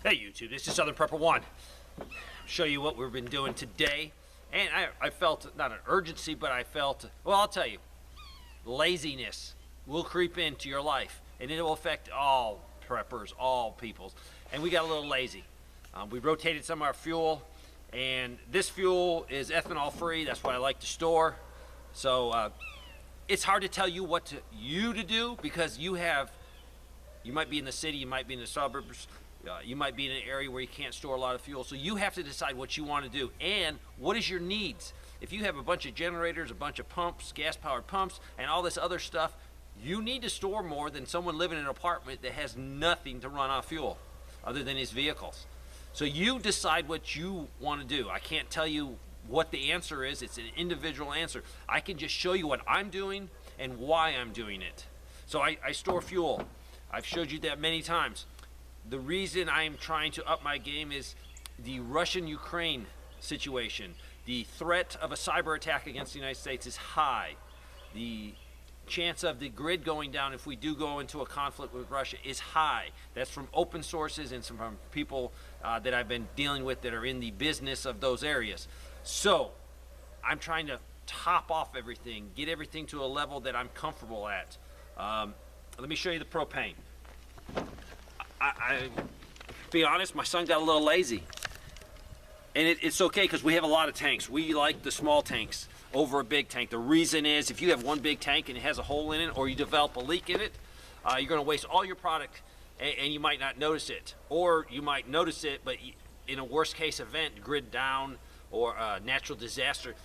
Hey YouTube, this is Southern Prepper One. Show you what we've been doing today. And I felt not an urgency, but I felt, well, I'll tell you, laziness will creep into your life and it will affect all preppers, all peoples. And we got a little lazy. We rotated some of our fuel, and this fuel is ethanol free. That's what I like to store. So it's hard to tell you what to do because you might be in the city, you might be in the suburbs, you might be in an area where you can't store a lot of fuel. So you have to decide what you want to do and what is your needs. If you have a bunch of generators, a bunch of pumps, gas-powered pumps, and all this other stuff, you need to store more than someone living in an apartment that has nothing to run off fuel other than his vehicles. So you decide what you want to do. I can't tell you what the answer is. It's an individual answer. I can just show you what I'm doing and why I'm doing it. So I store fuel. I've showed you that many times. The reason I'm trying to up my game is the Russian-Ukraine situation. The threat of a cyber attack against the United States is high. The chance of the grid going down if we do go into a conflict with Russia is high. That's from open sources and from people that I've been dealing with that are in the business of those areas. So I'm trying to top off everything, get everything to a level that I'm comfortable at. Let me show you the propane. I be honest, my son got a little lazy. And it's okay because we have a lot of tanks. We like the small tanks over a big tank. The reason is if you have one big tank and it has a hole in it or you develop a leak in it, you're going to waste all your product and you might not notice it. Or you might notice it, but in a worst case event, grid down or a natural disaster,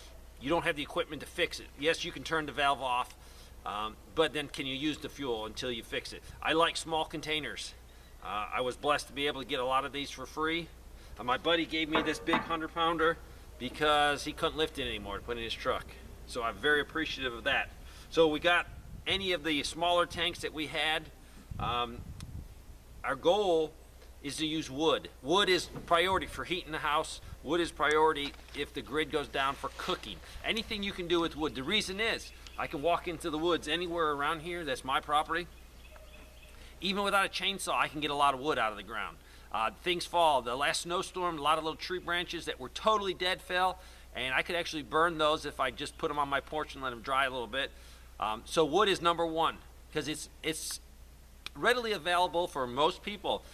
you don't have the equipment to fix it. Yes, you can turn the valve off, but then can you use the fuel until you fix it? I like small containers. I was blessed to be able to get a lot of these for free. My buddy gave me this big 100-pounder because he couldn't lift it anymore to put in his truck. So I'm very appreciative of that. So we got any of the smaller tanks that we had. Our goal is to use wood. Wood is priority for heating the house. Wood is priority if the grid goes down for cooking. Anything you can do with wood. The reason is I can walk into the woods anywhere around here that's my property. Even without a chainsaw, I can get a lot of wood out of the ground. Things fall. The last snowstorm, a lot of little tree branches that were totally dead fell, and I could actually burn those if I just put them on my porch and let them dry a little bit. So wood is number one because it's readily available for most people.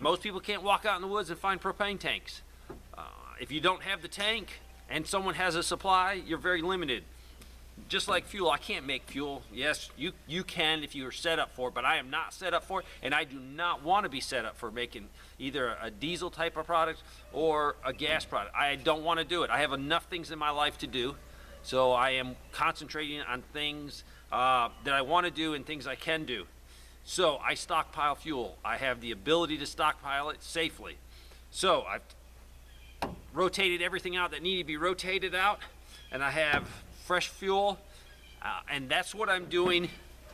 Most people can't walk out in the woods and find propane tanks. If you don't have the tank and someone has a supply, you're very limited. Just like fuel, I can't make fuel. Yes, you can if you are set up for it, but I am not set up for it, and I do not want to be set up for making either a diesel type of product or a gas product. I don't want to do it. I have enough things in my life to do, so I am concentrating on things that I want to do and things I can do. So I stockpile fuel. I have the ability to stockpile it safely. So I've rotated everything out that needed to be rotated out, and I have fresh fuel, and that's what I'm doing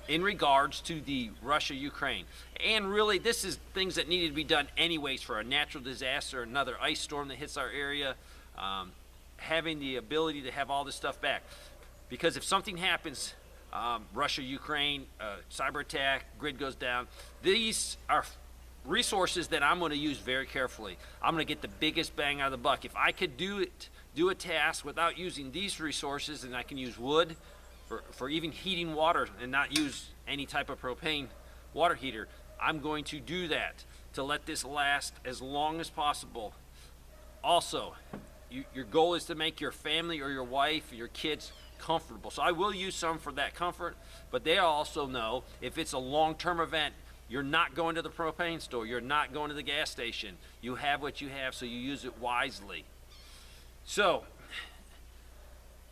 in regards to the Russia-Ukraine. And really, this is things that needed to be done anyways for a natural disaster, another ice storm that hits our area, having the ability to have all this stuff back. Because if something happens, Russia-Ukraine, cyber attack, grid goes down, these are resources that I'm going to use very carefully. I'm going to get the biggest bang out of the buck. If I could do a task without using these resources, and I can use wood for even heating water and not use any type of propane water heater, I'm going to do that to let this last as long as possible. Also, your goal is to make your family or your wife or your kids comfortable. So I will use some for that comfort, but they also know if it's a long-term event, you're not going to the propane store, you're not going to the gas station. You have what you have, so you use it wisely. So,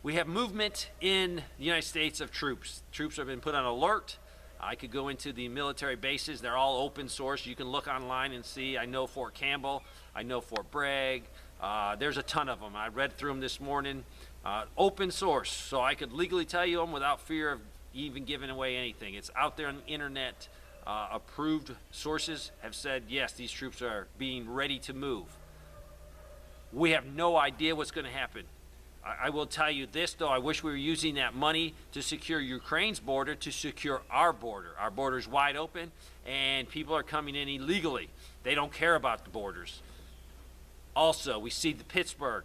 we have movement in the United States of troops. Troops have been put on alert. I could go into the military bases. They're all open source. You can look online and see. I know Fort Campbell. I know Fort Bragg. There's a ton of them. I read through them this morning. Open source, so I could legally tell you them without fear of even giving away anything. It's out there on the internet. Approved sources have said, yes, these troops are being ready to move. We have no idea what's going to happen. I will tell you this, though. I wish we were using that money to secure Ukraine's border to secure our border. Our border is wide open, and people are coming in illegally. They don't care about the borders. Also, we see the Pittsburgh,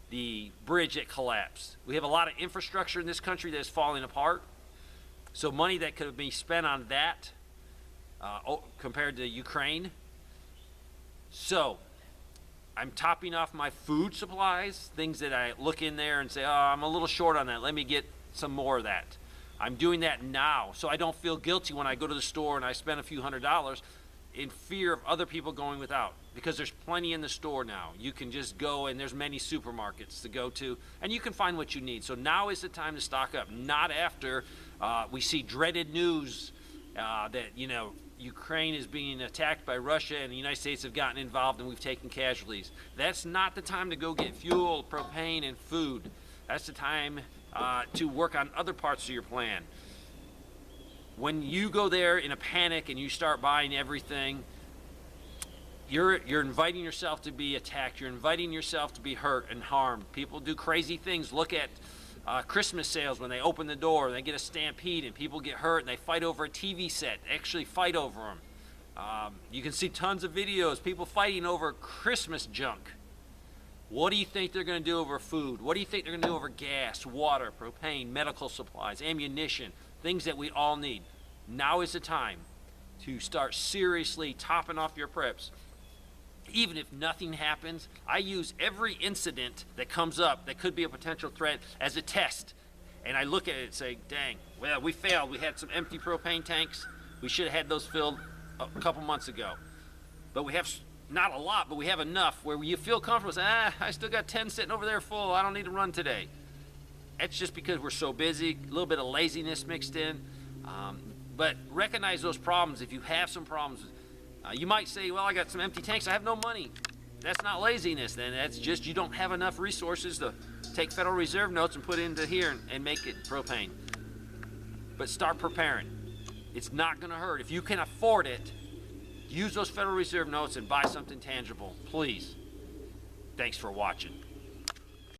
the bridge that collapsed. We have a lot of infrastructure in this country that is falling apart. So money that could be spent on that compared to Ukraine. So I'm topping off my food supplies, things that I look in there and say, oh, I'm a little short on that. Let me get some more of that. I'm doing that now so I don't feel guilty when I go to the store and I spend a few $100s in fear of other people going without, because there's plenty in the store now. You can just go, and there's many supermarkets to go to, and you can find what you need. So now is the time to stock up, not after we see dreaded news that, you know, Ukraine is being attacked by Russia and the United States have gotten involved and we've taken casualties. That's not the time to go get fuel, propane, and food. That's the time to work on other parts of your plan. When you go there in a panic and you start buying everything, you're inviting yourself to be attacked. You're inviting yourself to be hurt and harmed. People do crazy things. Look at Christmas sales. When they open the door, they get a stampede and people get hurt and they fight over a TV set. They actually fight over them. You can see tons of videos, people fighting over Christmas junk. What do you think they're going to do over food? What do you think they're going to do over gas, water, propane, medical supplies, ammunition, things that we all need? Now is the time to start seriously topping off your preps. Even if nothing happens, I use every incident that comes up that could be a potential threat as a test. And I look at it and say, dang, well, we failed. We had some empty propane tanks. We should have had those filled a couple months ago. But we have not a lot, but we have enough where you feel comfortable saying, I still got 10 sitting over there full. I don't need to run today. That's just because we're so busy, a little bit of laziness mixed in. But recognize those problems. If you have some problems, you might say, well, I got some empty tanks. I have no money. That's not laziness then. That's just you don't have enough resources to take Federal Reserve notes and put into here and make it propane. But start preparing. It's not going to hurt. If you can afford it, use those Federal Reserve notes and buy something tangible, please. Thanks for watching.